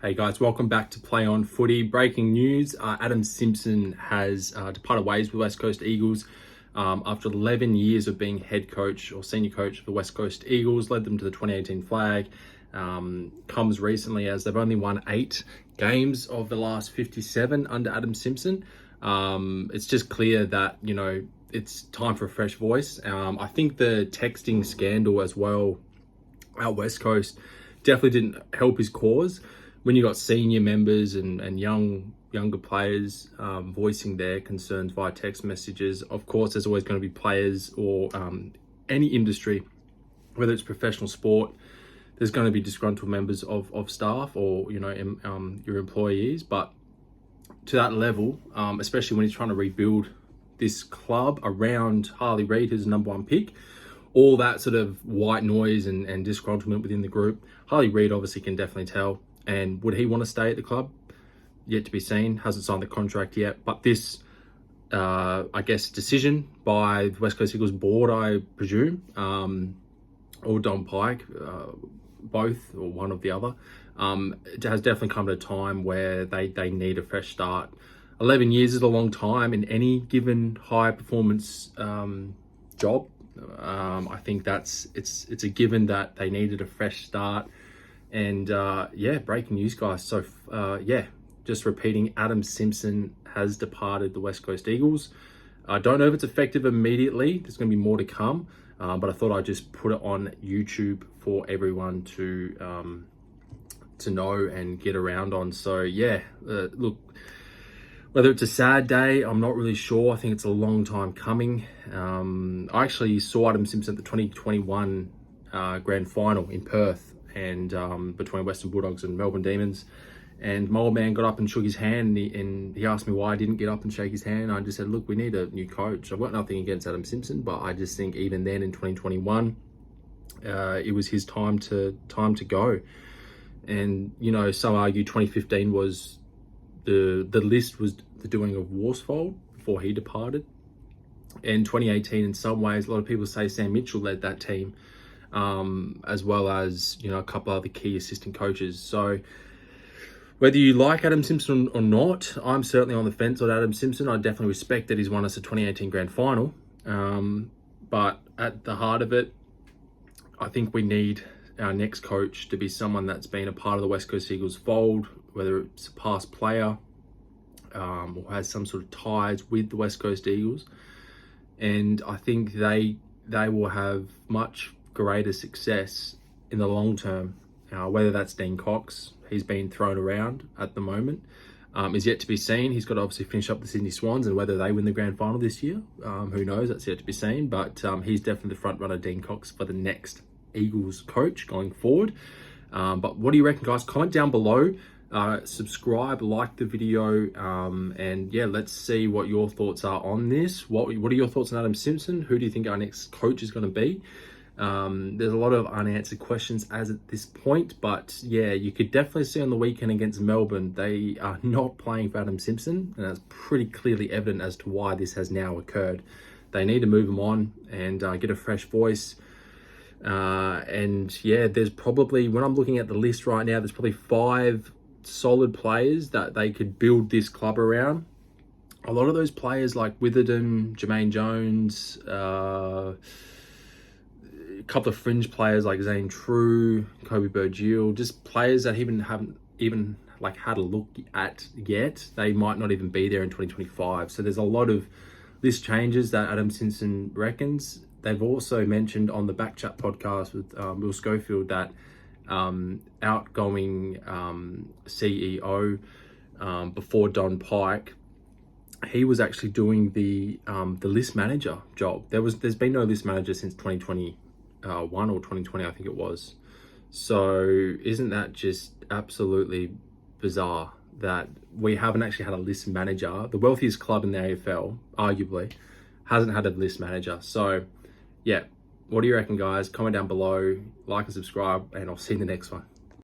Hey guys, welcome back to Play On Footy. Breaking news, Adam Simpson has departed ways with West Coast Eagles after 11 years of being head coach or senior coach of the West Coast Eagles, led them to the 2018 flag. Comes recently as they've only won 8 games of the last 57 under Adam Simpson. It's just clear that, it's time for a fresh voice. I think the texting scandal as well out West Coast definitely didn't help his cause. When you got senior members and younger players voicing their concerns via text messages, of course, there's always going to be players or any industry, whether it's professional sport, there's going to be disgruntled members of staff or, your employees. But to that level, especially when he's trying to rebuild this club around Harley Reid, who's the number 1 pick, all that sort of white noise and disgruntlement within the group, Harley Reid obviously can definitely tell. And would he want to stay at the club? Yet to be seen. Hasn't signed the contract yet. But this, decision by the West Coast Eagles board, I presume, or Don Pike, both or one of the other, it has definitely come at a time where they need a fresh start. 11 years is a long time in any given high performance job. I think it's a given that they needed a fresh start. And breaking news, guys. So just repeating, Adam Simpson has departed the West Coast Eagles. I don't know if it's effective immediately. There's going to be more to come, but I thought I'd just put it on YouTube for everyone to know and get around on. So look, whether it's a sad day, I'm not really sure. I think it's a long time coming. I actually saw Adam Simpson at the 2021 grand final in Perth, and between Western Bulldogs and Melbourne Demons. And my old man got up and shook his hand, and he asked me why I didn't get up and shake his hand. I just said, look, we need a new coach. I've got nothing against Adam Simpson, but I just think even then in 2021, it was his time to go. And, some argue 2015 was the list was the doing of Worsfold before he departed. And 2018, in some ways, a lot of people say Sam Mitchell led that team, as well as, a couple other key assistant coaches. So whether you like Adam Simpson or not, I'm certainly on the fence on Adam Simpson. I definitely respect that he's won us a 2018 grand final. But at the heart of it, I think we need our next coach to be someone that's been a part of the West Coast Eagles fold, whether it's a past player or has some sort of ties with the West Coast Eagles. And I think they will have much greater success in the long term. Whether that's Dean Cox, he's been thrown around at the moment, is yet to be seen. He's got to obviously finish up the Sydney Swans, and whether they win the grand final this year, who knows, that's yet to be seen. But he's definitely the front runner, Dean Cox, for the next Eagles coach going forward. But what do you reckon, guys? Comment down below, subscribe, like the video, and let's see what your thoughts are on this. What are your thoughts on Adam Simpson? Who do you think our next coach is going to be? There's a lot of unanswered questions as at this point, but you could definitely see on the weekend against Melbourne, they are not playing for Adam Simpson, and that's pretty clearly evident as to why this has now occurred. They need to move him on and get a fresh voice. There's probably, when I'm looking at the list right now, there's probably 5 solid players that they could build this club around. A lot of those players like Witherden, Jermaine Jones, a couple of fringe players like Zane True, Kobe Burgill, just players that haven't even had a look at yet. They might not even be there in 2025. So there's a lot of list changes that Adam Simpson reckons. They've also mentioned on the Backchat podcast with Will Schofield that outgoing CEO before Don Pike, he was actually doing the list manager job. There's been no list manager since 2021 or 2020, I think it was. So isn't that just absolutely bizarre that we haven't actually had a list manager? The wealthiest club in the AFL, arguably, hasn't had a list manager. So what do you reckon, guys? Comment down below, like and subscribe, and I'll see you in the next one.